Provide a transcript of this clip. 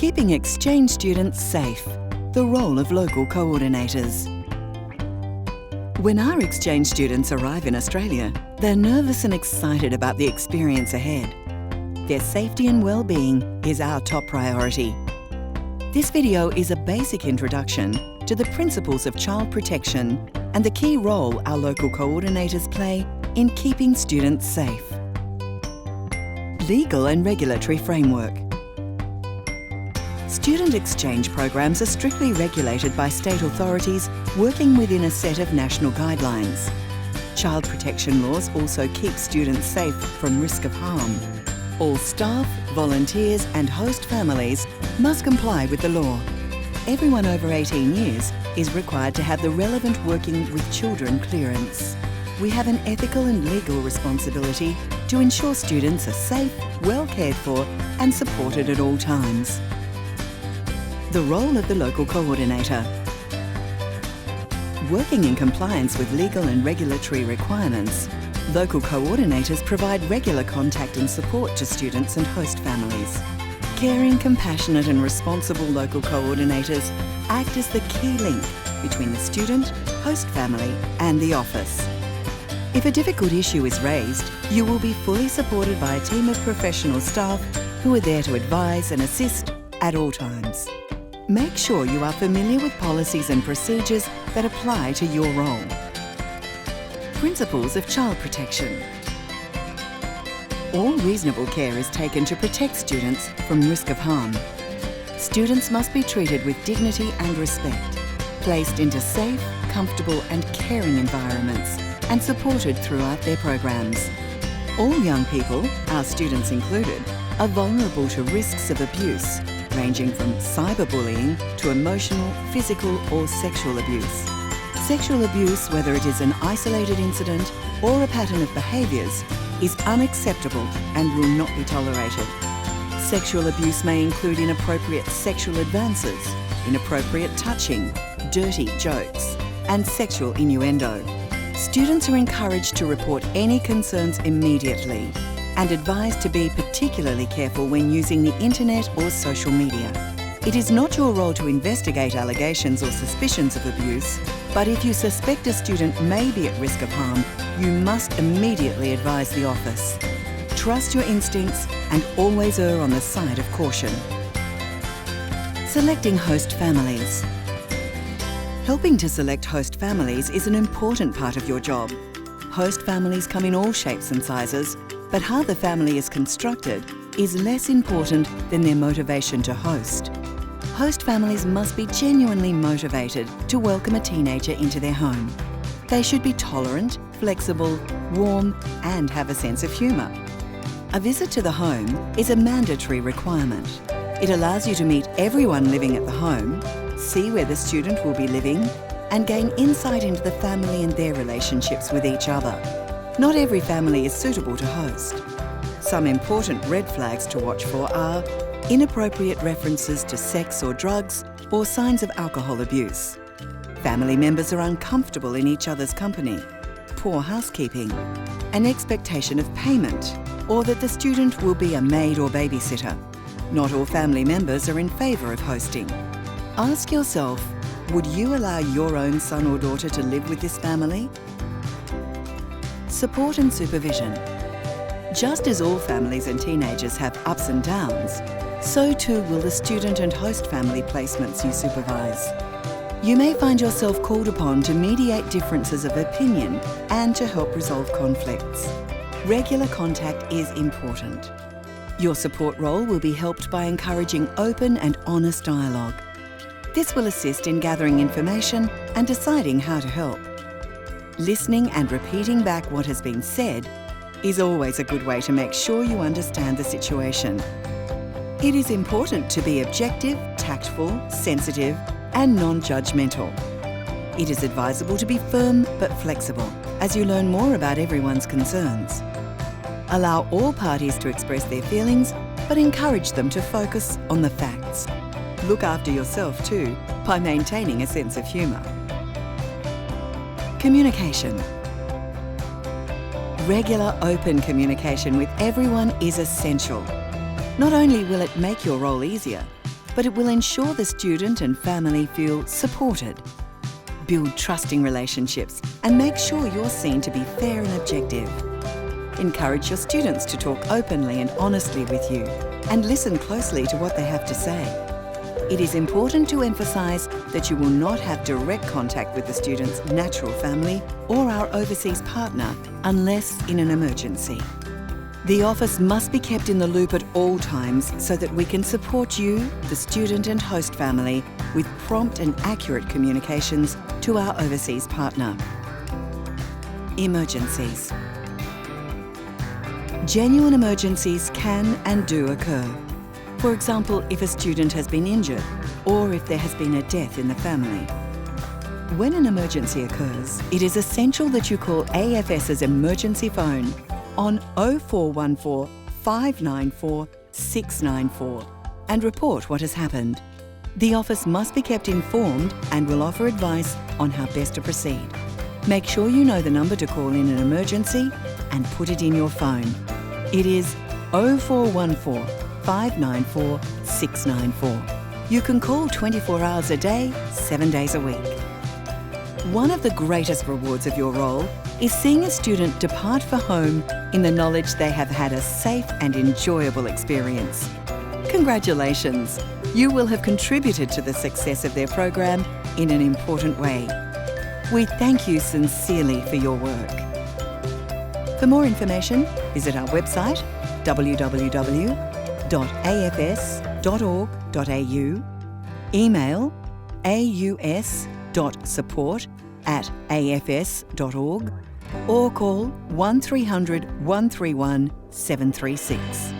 Keeping exchange students safe, the role of local coordinators. When our exchange students arrive in Australia, they're nervous and excited about the experience ahead. Their safety and well-being is our top priority. This video is a basic introduction to the principles of child protection and the key role our local coordinators play in keeping students safe. Legal and regulatory framework. Student exchange programs are strictly regulated by state authorities working within a set of national guidelines. Child protection laws also keep students safe from risk of harm. All staff, volunteers and host families must comply with the law. Everyone over 18 years is required to have the relevant Working with Children clearance. We have an ethical and legal responsibility to ensure students are safe, well cared for and supported at all times. The role of the local coordinator. Working in compliance with legal and regulatory requirements, local coordinators provide regular contact and support to students and host families. Caring, compassionate and responsible local coordinators act as the key link between the student, host family and the office. If a difficult issue is raised, you will be fully supported by a team of professional staff who are there to advise and assist at all times. Make sure you are familiar with policies and procedures that apply to your role. Principles of child protection. All reasonable care is taken to protect students from risk of harm. Students must be treated with dignity and respect, placed into safe, comfortable and caring environments and supported throughout their programs. All young people, our students included, are vulnerable to risks of abuse, ranging from cyberbullying to emotional, physical or sexual abuse. Sexual abuse, whether it is an isolated incident or a pattern of behaviours, is unacceptable and will not be tolerated. Sexual abuse may include inappropriate sexual advances, inappropriate touching, dirty jokes, and sexual innuendo. Students are encouraged to report any concerns immediately and advised to be particularly careful when using the internet or social media. It is not your role to investigate allegations or suspicions of abuse, but if you suspect a student may be at risk of harm, you must immediately advise the office. Trust your instincts and always err on the side of caution. Selecting host families. Helping to select host families is an important part of your job. Host families come in all shapes and sizes, but how the family is constructed is less important than their motivation to host. Host families must be genuinely motivated to welcome a teenager into their home. They should be tolerant, flexible, warm and have a sense of humour. A visit to the home is a mandatory requirement. It allows you to meet everyone living at the home, see where the student will be living and gain insight into the family and their relationships with each other. Not every family is suitable to host. Some important red flags to watch for are inappropriate references to sex or drugs or signs of alcohol abuse. Family members are uncomfortable in each other's company, poor housekeeping, an expectation of payment, or that the student will be a maid or babysitter. Not all family members are in favour of hosting. Ask yourself, would you allow your own son or daughter to live with this family? Support and supervision. Just as all families and teenagers have ups and downs, so too will the student and host family placements you supervise. You may find yourself called upon to mediate differences of opinion and to help resolve conflicts. Regular contact is important. Your support role will be helped by encouraging open and honest dialogue. This will assist in gathering information and deciding how to help. Listening and repeating back what has been said is always a good way to make sure you understand the situation. It is important to be objective, tactful, sensitive and non-judgmental. It is advisable to be firm but flexible as you learn more about everyone's concerns. Allow all parties to express their feelings but encourage them to focus on the facts. Look after yourself too by maintaining a sense of humour. Communication. Regular open communication with everyone is essential. Not only will it make your role easier, but it will ensure the student and family feel supported. Build trusting relationships and make sure you're seen to be fair and objective. Encourage your students to talk openly and honestly with you and listen closely to what they have to say. It is important to emphasise that you will not have direct contact with the student's natural family or our overseas partner unless in an emergency. The office must be kept in the loop at all times so that we can support you, the student and host family, with prompt and accurate communications to our overseas partner. Emergencies. Genuine emergencies can and do occur. For example, if a student has been injured or if there has been a death in the family. When an emergency occurs, it is essential that you call AFS's emergency phone on 0414 594 694 and report what has happened. The office must be kept informed and will offer advice on how best to proceed. Make sure you know the number to call in an emergency and put it in your phone. It is 0414 594 694. You can call 24 hours a day, 7 days a week. One of the greatest rewards of your role is seeing a student depart for home in the knowledge they have had a safe and enjoyable experience. Congratulations! You will have contributed to the success of their program in an important way. We thank you sincerely for your work. For more information, visit our website www.afs.org.au, email aus.support@afs.org or call 1300 131 736.